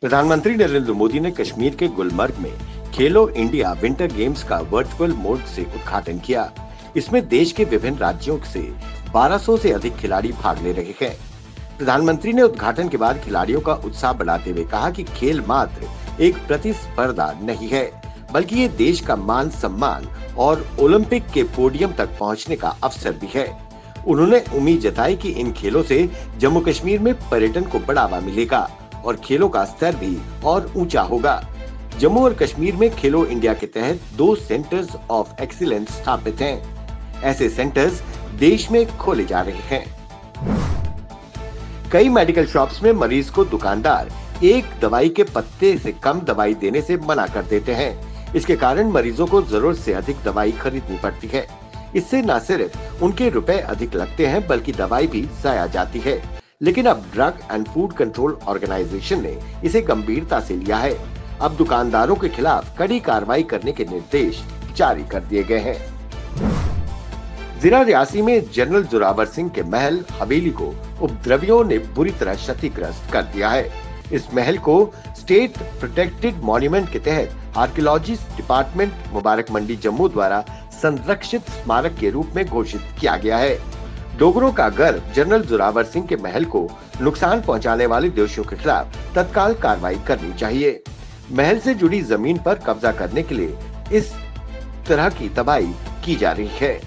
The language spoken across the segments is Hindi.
प्रधानमंत्री नरेंद्र मोदी ने कश्मीर के गुलमर्ग में खेलो इंडिया विंटर गेम्स का वर्चुअल मोड से उद्घाटन किया। इसमें देश के विभिन्न राज्यों से 1200 से अधिक खिलाड़ी भाग ले रहे हैं। प्रधानमंत्री ने उद्घाटन के बाद खिलाड़ियों का उत्साह बढ़ाते हुए कहा कि खेल मात्र एक प्रतिस्पर्धा नहीं है, बल्कि ये देश का मान सम्मान और ओलंपिक के पोडियम तक पहुंचने का अवसर भी है। उन्होंने उम्मीद जताई कि इन खेलों से जम्मू कश्मीर में पर्यटन को बढ़ावा मिलेगा और खेलों का स्तर भी और ऊंचा होगा। जम्मू और कश्मीर में खेलो इंडिया के तहत 2 सेंटर्स ऑफ एक्सीलेंस स्थापित हैं। ऐसे सेंटर्स देश में खोले जा रहे हैं। कई मेडिकल शॉप्स में मरीज को दुकानदार एक दवाई के पत्ते से कम दवाई देने से मना कर देते हैं। इसके कारण मरीजों को जरूरत से अधिक दवाई खरीदनी पड़ती है। इससे न सिर्फ उनके रुपए अधिक लगते हैं, बल्कि दवाई भी जाया जाती है। लेकिन अब drug and food control organisation ने इसे गंभीरता से लिया है। अब दुकानदारों के खिलाफ कड़ी कार्रवाई करने के निर्देश जारी कर दिए गए हैं। जिला रियासी में जनरल जोरावर सिंह के महल हवेली को उपद्रवियों ने बुरी तरह क्षतिग्रस्त कर दिया है। इस महल को स्टेट प्रोटेक्टेड मॉन्यूमेंट के तहत आर्कियोलॉजिस्ट डिपार्टमेंट मुबारक मंडी जम्मू द्वारा संरक्षित स्मारक के रूप में घोषित किया गया है। डोगरों का गर्व जनरल जोरावर सिंह के महल को नुकसान पहुंचाने वाले दोषियों के खिलाफ तत्काल कार्रवाई करनी चाहिए। महल से जुड़ी जमीन पर कब्जा करने के लिए इस तरह की तबाही की जा रही है।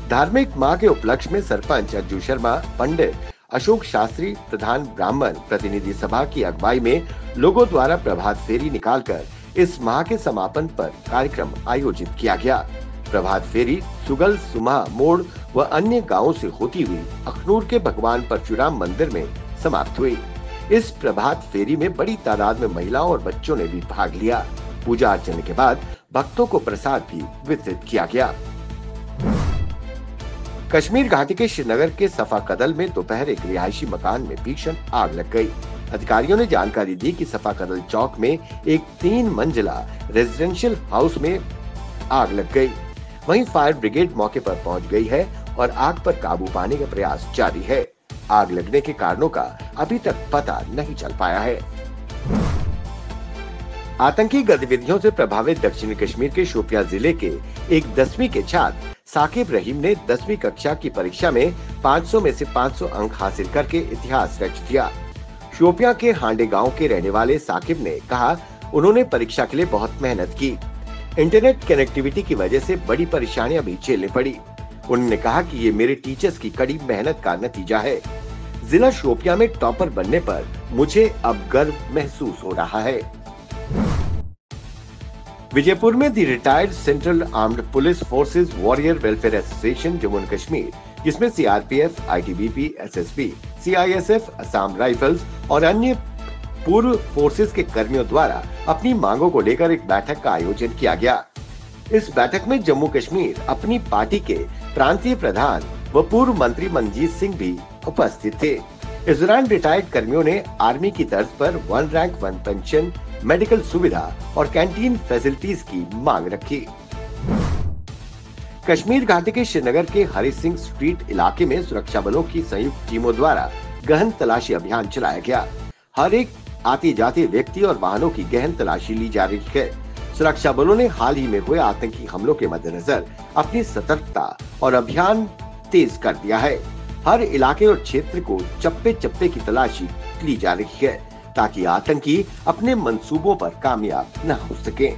धार्मिक माह के उपलक्ष्य में सरपंच अज्जू शर्मा, पंडित अशोक शास्त्री, प्रधान ब्राह्मण प्रतिनिधि सभा की अगुवाई में लोगों द्वारा प्रभात फेरी निकालकर इस माह के समापन पर कार्यक्रम आयोजित किया गया। प्रभात फेरी सुगल सुमा मोड़ व अन्य गांवों से होती हुई अखनूर के भगवान परशुराम मंदिर में समाप्त हुई। इस प्रभात फेरी में बड़ी तादाद में महिलाओं और बच्चों ने भी भाग लिया। पूजा अर्चना के बाद भक्तों को प्रसाद भी वितरित किया गया। कश्मीर घाटी के श्रीनगर के सफा कदल में दोपहर एक रिहायशी मकान में भीषण आग लग गई। अधिकारियों ने जानकारी दी कि सफा कदल चौक में एक 3 मंजिला रेजिडेंशियल हाउस में आग लग गई। वहीं फायर ब्रिगेड मौके पर पहुंच गई है और आग पर काबू पाने का प्रयास जारी है। आग लगने के कारणों का अभी तक पता नहीं चल पाया है। आतंकी गतिविधियों से प्रभावित दक्षिणी कश्मीर के शोपियां जिले के एक 10वीं के छात्र साकिब रहीम ने 10वीं कक्षा की परीक्षा में 500 में से 500 अंक हासिल करके इतिहास रच दिया। शोपियां के हांडे गांव के रहने वाले साकिब ने कहा, उन्होंने परीक्षा के लिए बहुत मेहनत की। इंटरनेट कनेक्टिविटी की वजह से बड़ी परेशानियां भी झेलनी पड़ी। उन्होंने कहा कि ये मेरे टीचर्स की कड़ी मेहनत का नतीजा है। जिला शोपियां में टॉपर बनने पर मुझे अब गर्व महसूस हो रहा है। विजयपुर में the retired central armed police forces warrior welfare association Jammu and Kashmir, जिसमें CRPF, ITBP, SSB, CISF, Assam rifles और अन्य पूर्व फोर्सेज के कर्मियों द्वारा अपनी मांगों को लेकर एक बैठक का आयोजन किया गया। इस बैठक में जम्मू कश्मीर अपनी पार्टी के प्रांतीय प्रधान व पूर्व मंत्री मनजीत सिंह भी उपस्थित थे। इस दौरान रिटायर्ड कर्मियों ने आर्मी की तर्ज पर 1 रैंक 1 पेंशन, मेडिकल सुविधा और कैंटीन फैसिलिटीज की मांग रखी। कश्मीर घाटी के श्रीनगर के हरि सिंह स्ट्रीट इलाके में सुरक्षा बलों की संयुक्त टीमों द्वारा गहन तलाशी अभियान चलाया गया। हर एक आते जाते व्यक्ति और वाहनों की गहन तलाशी ली जा रही है। सुरक्षा बलों ने हाल ही में हुए आतंकी हमलों के मद्देनजर अपनी सतर्कता और अभियान तेज कर दिया है। हर इलाके और क्षेत्र को चप्पे चप्पे की तलाशी ली जा रही है, ताकि आतंकी अपने मंसूबों पर कामयाब न हो सके।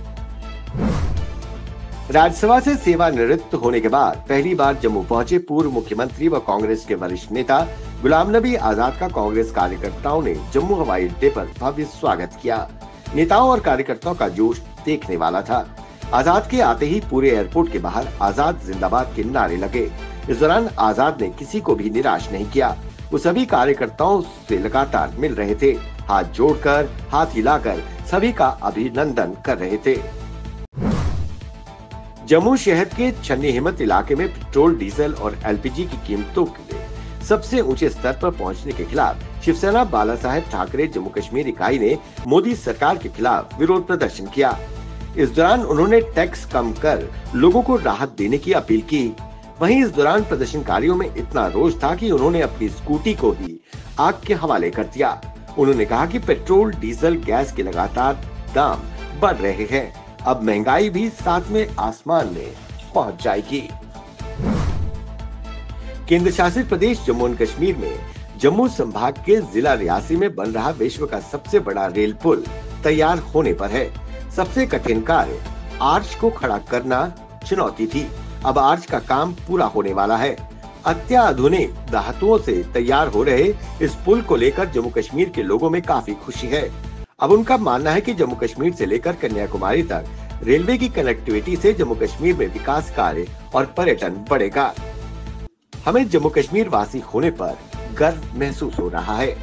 राज्यसभा से सेवानिवृत्त होने के बाद पहली बार जम्मू पहुंचे पूर्व मुख्यमंत्री व कांग्रेस के वरिष्ठ नेता गुलाम नबी आजाद का कांग्रेस कार्यकर्ताओं ने जम्मू हवाई अड्डे पर भव्य स्वागत किया। नेताओं और कार्यकर्ताओं का जोश देखने वाला था। आजाद के आते ही पूरे एयरपोर्ट के बाहर आजाद जिंदाबाद के नारे लगे। इस दौरान आजाद ने किसी को भी निराश नहीं किया। वो सभी कार्यकर्ताओं से लगातार मिल रहे थे, हाथ जोड़कर, हाथ हिलाकर सभी का अभिनंदन कर रहे थे। जम्मू शहर के छन्नी हिम्मत इलाके में पेट्रोल, डीजल और एलपीजी की कीमतों के सबसे ऊंचे स्तर पर पहुंचने के खिलाफ शिवसेना बाला साहेब ठाकरे जम्मू कश्मीर इकाई ने मोदी सरकार के खिलाफ विरोध प्रदर्शन किया। इस दौरान उन्होंने टैक्स कम कर लोगों को राहत देने की अपील की। वहीं इस दौरान प्रदर्शनकारियों में इतना रोष था कि उन्होंने अपनी स्कूटी को ही आग के हवाले कर दिया। उन्होंने कहा कि पेट्रोल, डीजल, गैस के लगातार दाम बढ़ रहे हैं। अब महंगाई भी साथ में आसमान में पहुंच जाएगी। केंद्र शासित प्रदेश जम्मू एंड कश्मीर में जम्मू संभाग के जिला रियासी में बन रहा विश्व का सबसे बड़ा रेल पुल तैयार होने पर है। सबसे कठिन कार्य आर्च को खड़ा करना चुनौती थी। अब आर्च का काम पूरा होने वाला है। अत्याधुनिक धातुओं से तैयार हो रहे इस पुल को लेकर जम्मू कश्मीर के लोगों में काफी खुशी है। अब उनका मानना है कि जम्मू कश्मीर से लेकर कन्याकुमारी तक रेलवे की कनेक्टिविटी से जम्मू कश्मीर में विकास कार्य और पर्यटन बढ़ेगा। हमें जम्मू कश्मीर वासी होने पर गर्व महसूस हो रहा है।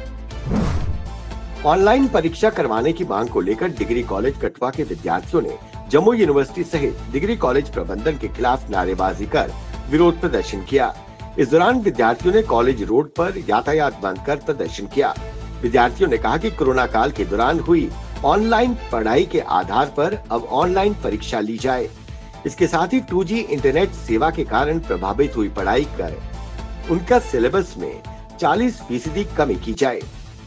ऑनलाइन परीक्षा करवाने की मांग को लेकर डिग्री कॉलेज कठुआ के विद्यार्थियों ने जम्मू यूनिवर्सिटी सहित डिग्री कॉलेज प्रबंधन के खिलाफ नारेबाजी कर विरोध प्रदर्शन किया। इस दौरान विद्यार्थियों ने कॉलेज रोड पर यातायात बंद कर प्रदर्शन किया। विद्यार्थियों ने कहा कि कोरोना काल के दौरान हुई ऑनलाइन पढ़ाई के आधार पर अब ऑनलाइन परीक्षा ली जाए। इसके साथ ही 2G इंटरनेट सेवा के कारण प्रभावित हुई पढ़ाई कर उनका सिलेबस में 40% कमी की जाए।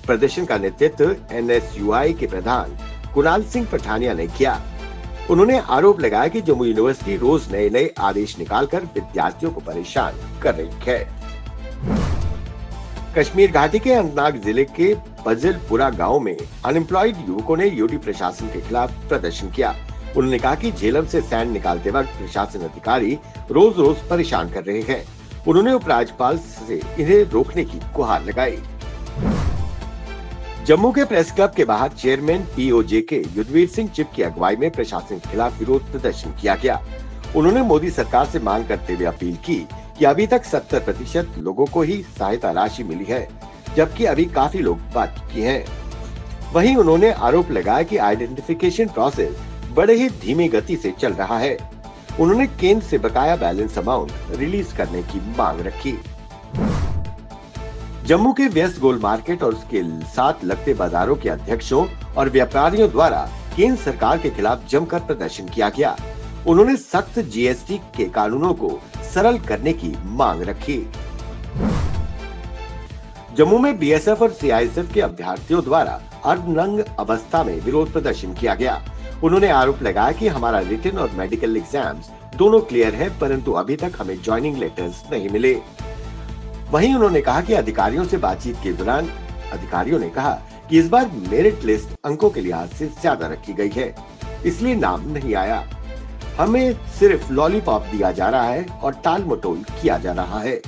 प्रदर्शन का नेतृत्व NSUI के प्रधान कुणाल सिंह पठानिया ने किया। उन्होंने आरोप लगाया कि जम्मू यूनिवर्सिटी रोज नए नए आदेश निकालकर विद्यार्थियों को परेशान कर रही है। कश्मीर घाटी के अनंतनाग जिले के बजलपुरा गांव में अनएम्प्लॉयड युवकों ने यूटी प्रशासन के खिलाफ प्रदर्शन किया। उन्होंने कहा कि झेलम से सैंड निकालते वक्त प्रशासन अधिकारी रोज रोज परेशान कर रहे हैं। उन्होंने उपराज्यपाल से इन्हें रोकने की गुहार लगाई। जम्मू के प्रेस क्लब के बाहर चेयरमैन POJ के युद्धवीर सिंह चिप की अगुवाई में प्रशासन के खिलाफ विरोध प्रदर्शन किया गया। उन्होंने मोदी सरकार से मांग करते हुए अपील की कि अभी तक 70% लोगों को ही सहायता राशि मिली है, जबकि अभी काफी लोग बाकी हैं। वहीं उन्होंने आरोप लगाया कि आइडेंटिफिकेशन प्रोसेस बड़े ही धीमी गति से चल रहा है। उन्होंने केंद्र से बकाया बैलेंस अमाउंट रिलीज करने की मांग रखी। जम्मू के व्यस्त गोल मार्केट और उसके साथ लगते बाजारों के अध्यक्षों और व्यापारियों द्वारा केंद्र सरकार के खिलाफ जमकर प्रदर्शन किया गया। उन्होंने सख्त GST के कानूनों को सरल करने की मांग रखी। जम्मू में BSF और CISF के अभ्यर्थियों द्वारा अर्धनग्न अवस्था में विरोध प्रदर्शन किया गया। उन्होंने आरोप लगाया कि हमारा रिटन और मेडिकल एग्जाम्स दोनों क्लियर है, परंतु अभी तक हमें ज्वाइनिंग लेटर्स नहीं मिले। वहीं उन्होंने कहा कि अधिकारियों से बातचीत के दौरान अधिकारियों ने कहा कि इस बार मेरिट लिस्ट अंकों के लिहाज से ज्यादा रखी गई है, इसलिए नाम नहीं आया। हमें सिर्फ लॉलीपॉप दिया जा रहा है और टाल मटोल किया जा रहा है।